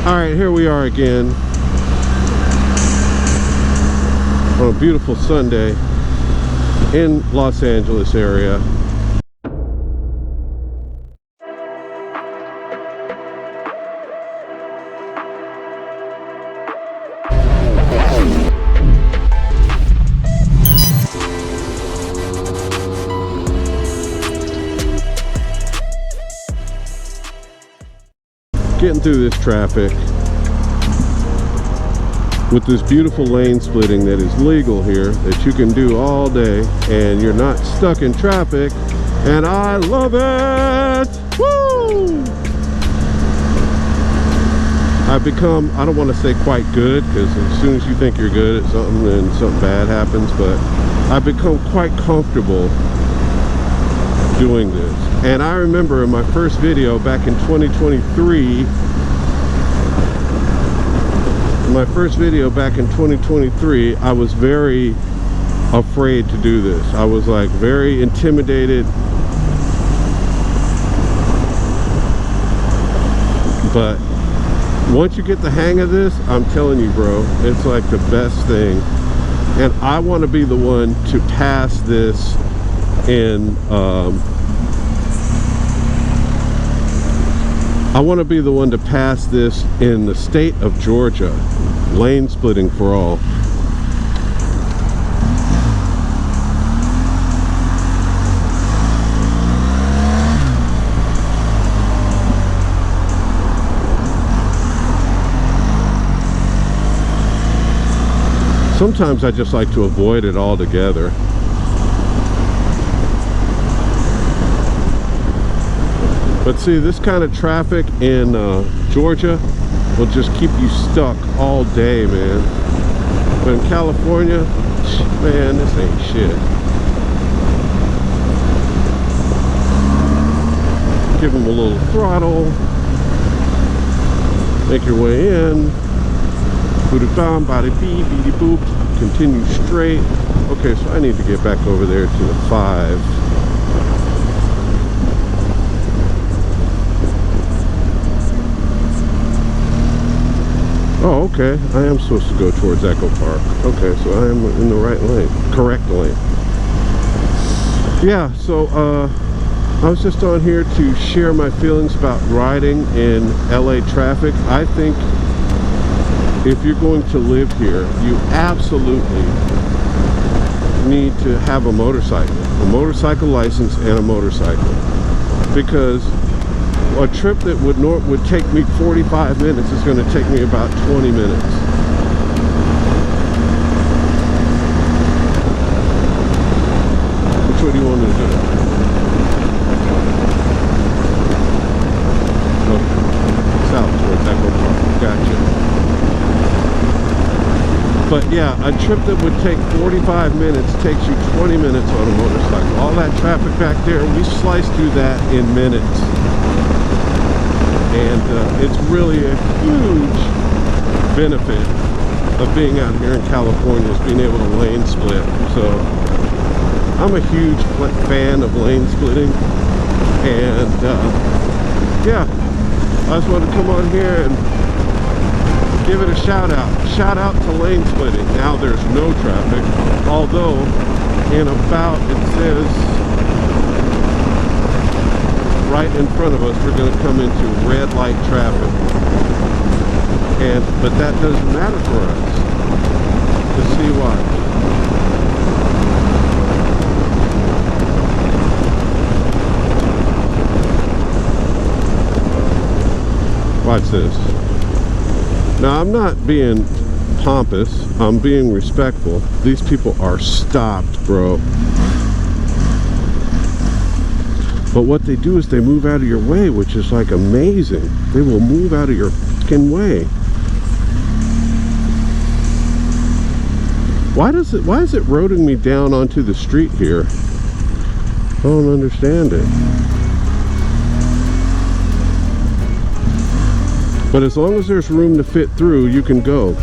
Alright, here we are again on a beautiful Sunday in Los Angeles area. Getting through this traffic with this beautiful lane splitting that is legal here, that you can do all day and you're not stuck in traffic, and I love it. Woo! I've become, I don't want to say quite good, because as soon as you think you're good at something then something bad happens, but I've become quite comfortable doing this. And I remember in my first video back in 2023, I was very afraid to do this. I was like very intimidated. But once you get the hang of this, I'm telling you, bro, it's like the best thing. And I want to be the one to pass this in I want to be the one to pass this in the state of Georgia. Lane splitting for all. Sometimes I just like to avoid it altogether. But see, this kind of traffic in Georgia will just keep you stuck all day, man. But in California, man, this ain't shit. Give them a little throttle. Make your way in. Booty-bam, body-bee, beady-boop. Continue straight. Okay, so I need to get back over there to the 5. Oh, okay. I am supposed to go towards Echo Park. Okay, so I am in the right lane. Correct lane. Yeah, so I was just on here to share my feelings about riding in LA traffic. I think if you're going to live here, you absolutely need to have a motorcycle license and a motorcycle. Because a trip that would take me 45 minutes is going to take me about 20 minutes. Which way do you want me to do it? Oh, south towards Echo Park. Gotcha. But yeah, a trip that would take 45 minutes takes you 20 minutes on a motorcycle. All that traffic back there, we slice through that in minutes. And it's really a huge benefit of being out here in California is being able to lane split. So I'm a huge fan of lane splitting, and yeah, I just wanted to come on here and give it a shout out. Shout out to lane splitting. Now there's no traffic, although in about, it says right in front of us, we're going to come into red light traffic, but that doesn't matter for us. Let's see why. Watch this. Now, I'm not being pompous, I'm being respectful. These people are stopped, bro. But what they do is they move out of your way, which is like amazing. They will move out of your fucking way. Why is it roading me down onto the street here? I don't understand it. But as long as there's room to fit through, you can go.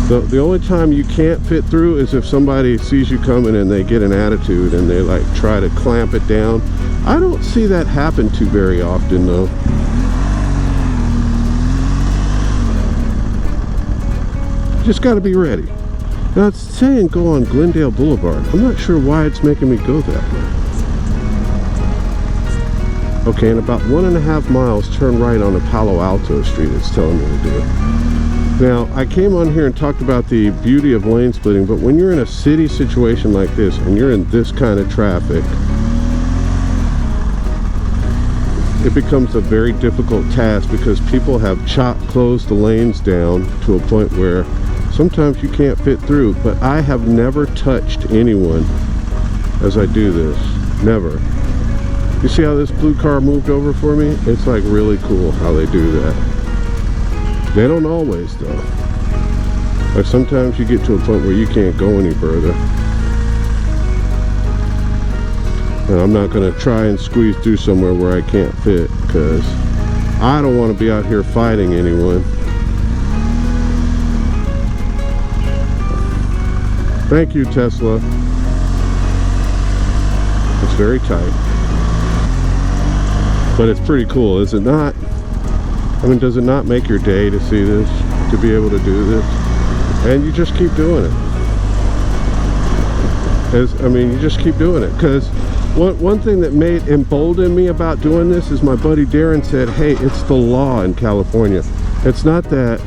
The only time you can't fit through is if somebody sees you coming and they get an attitude and they like try to clamp it down. I don't see that happen too very often though. just got to be ready. Now it's saying go on Glendale Boulevard. I'm not sure why it's making me go that way. Okay, in about 1.5 miles, turn right on a Palo Alto Street, it's telling me to do. Now, I came on here and talked about the beauty of lane splitting, but when you're in a city situation like this, and you're in this kind of traffic, it becomes a very difficult task because people have closed the lanes down to a point where sometimes you can't fit through. But I have never touched anyone as I do this. Never. You see how this blue car moved over for me? It's like really cool how they do that. They don't always though. Like sometimes you get to a point where you can't go any further. And I'm not going to try and squeeze through somewhere where I can't fit, because I don't want to be out here fighting anyone. Thank you, Tesla. It's very tight. But it's pretty cool, is it not? I mean, does it not make your day to see this, to be able to do this? And you just keep doing it. You just keep doing it. Because one thing that emboldened me about doing this is my buddy Darren said, hey, it's the law in California. It's not that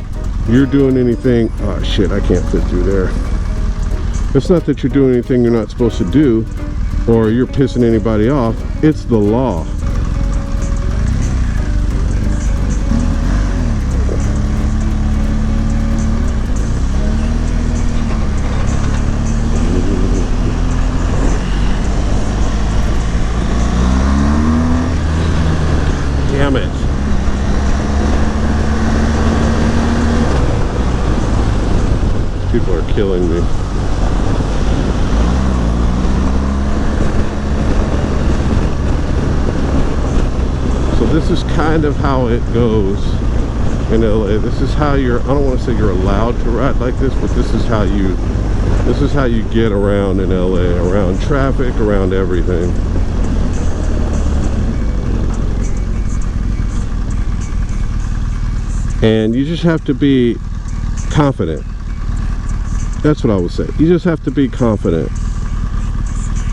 you're doing anything, oh shit, I can't fit through there. It's not that you're doing anything you're not supposed to do, or you're pissing anybody off. It's the law. Damn it. People are killing me. So this is kind of how it goes in LA. This is how I don't want to say you're allowed to ride like this, but this is how you get around in LA, around traffic, around everything. And you just have to be confident. That's what I would say. You just have to be confident.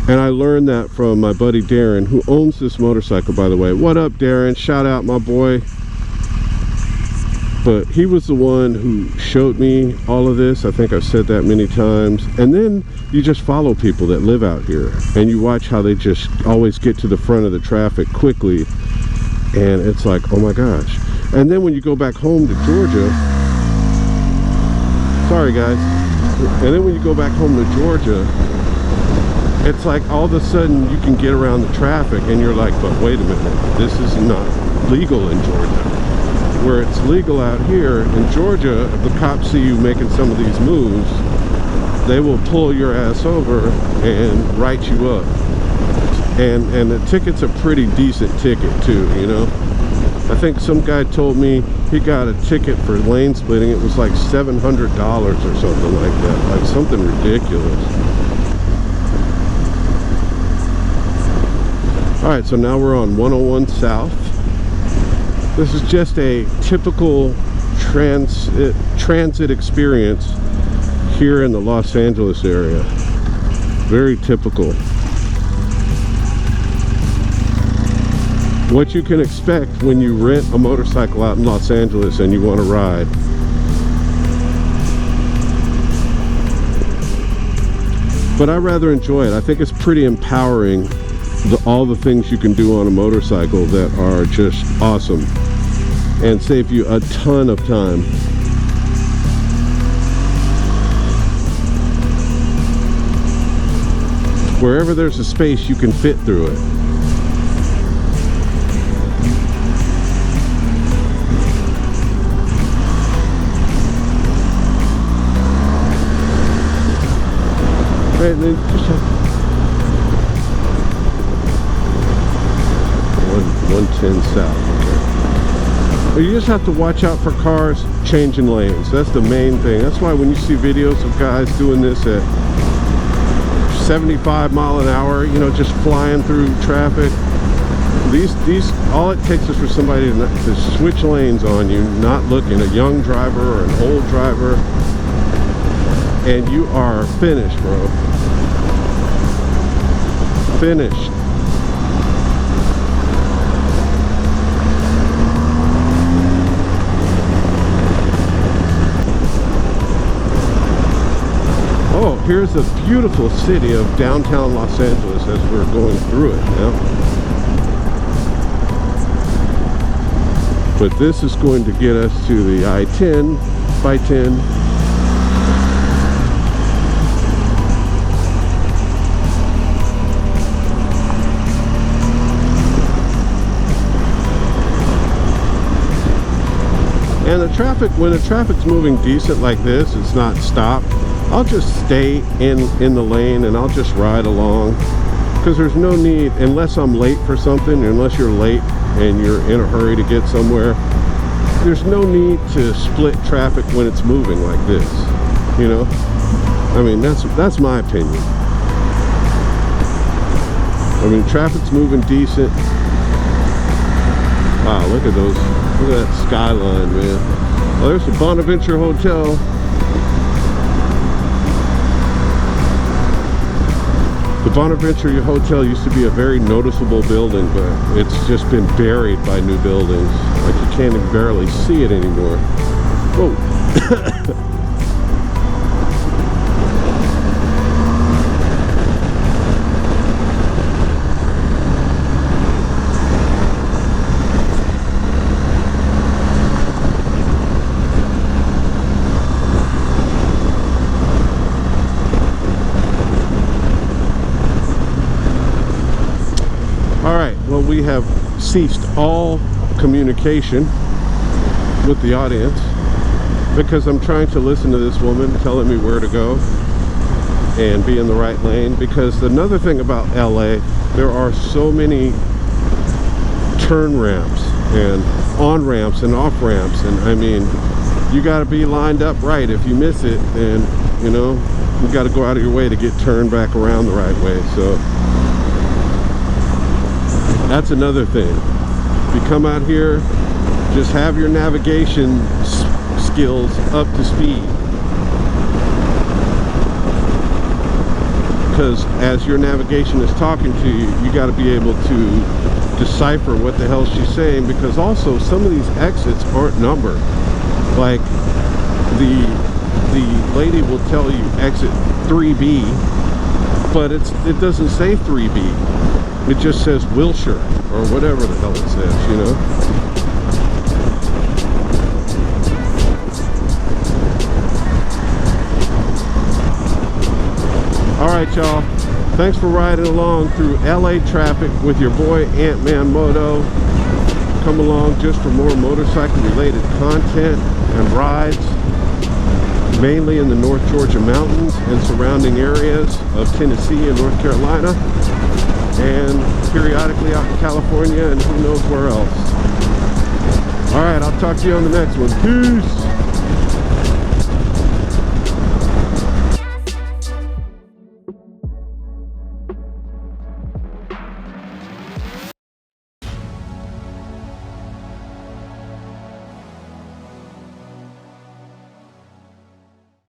And I learned that from my buddy Darren, who owns this motorcycle, by the way. What up, Darren? Shout out, my boy. But he was the one who showed me all of this. I think I've said that many times. And then you just follow people that live out here, and you watch how they just always get to the front of the traffic quickly. And it's like, oh my gosh. And then when you go back home to Georgia, sorry guys, and then when you go back home to Georgia, it's like all of a sudden you can get around the traffic, and you're like, but wait a minute, this is not legal in Georgia. Where it's legal out here in Georgia, if the cops see you making some of these moves, they will pull your ass over and write you up. And the ticket's a pretty decent ticket too, you know. I think some guy told me he got a ticket for lane splitting. It was like $700 or something like that, like something ridiculous. All right, so now we're on 101 South. This is just a typical transit experience here in the Los Angeles area. Very typical. What you can expect when you rent a motorcycle out in Los Angeles and you want to ride. But I rather enjoy it. I think it's pretty empowering, all the things you can do on a motorcycle that are just awesome and save you a ton of time. Wherever there's a space, you can fit through it. Right, and then just have 110 South. Okay. Well, you just have to watch out for cars changing lanes. That's the main thing. That's why when you see videos of guys doing this at 75 mile an hour, you know, just flying through traffic, these all it takes is for somebody to switch lanes on you, not looking, a young driver or an old driver. and you are finished, bro. Finished. Oh, here's a beautiful city of downtown Los Angeles as we're going through it now. But this is going to get us to the I-10 by 10. And the traffic, when the traffic's moving decent like this, it's not stopped, I'll just stay in the lane and I'll just ride along, because there's no need, unless I'm late for something, unless you're late and you're in a hurry to get somewhere, there's no need to split traffic when it's moving like this, you know? I mean, that's my opinion. I mean, traffic's moving decent. Wow, look at those, look at that skyline, man. Oh, there's the Bonaventure Hotel. The Bonaventure Hotel used to be a very noticeable building, but it's just been buried by new buildings. Like, you can't even barely see it anymore. Oh. Well, we have ceased all communication with the audience because I'm trying to listen to this woman telling me where to go and be in the right lane. Because another thing about LA, there are so many turn ramps and on ramps and off ramps, and I mean, you got to be lined up right. If you miss it, then you know you got to go out of your way to get turned back around the right way. So that's another thing. If you come out here, just have your navigation skills up to speed. Because as your navigation is talking to you, you got to be able to decipher what the hell she's saying. Because also, some of these exits aren't numbered. Like, the lady will tell you exit 3B, but it doesn't say 3B. It just says Wilshire, or whatever the hell it says, you know? Alright, y'all. Thanks for riding along through LA traffic with your boy Ant-Man Moto. Come along just for more motorcycle-related content and rides, mainly in the North Georgia mountains and surrounding areas of Tennessee and North Carolina, and periodically out in California and who knows where else. Alright, I'll talk to you on the next one. Peace!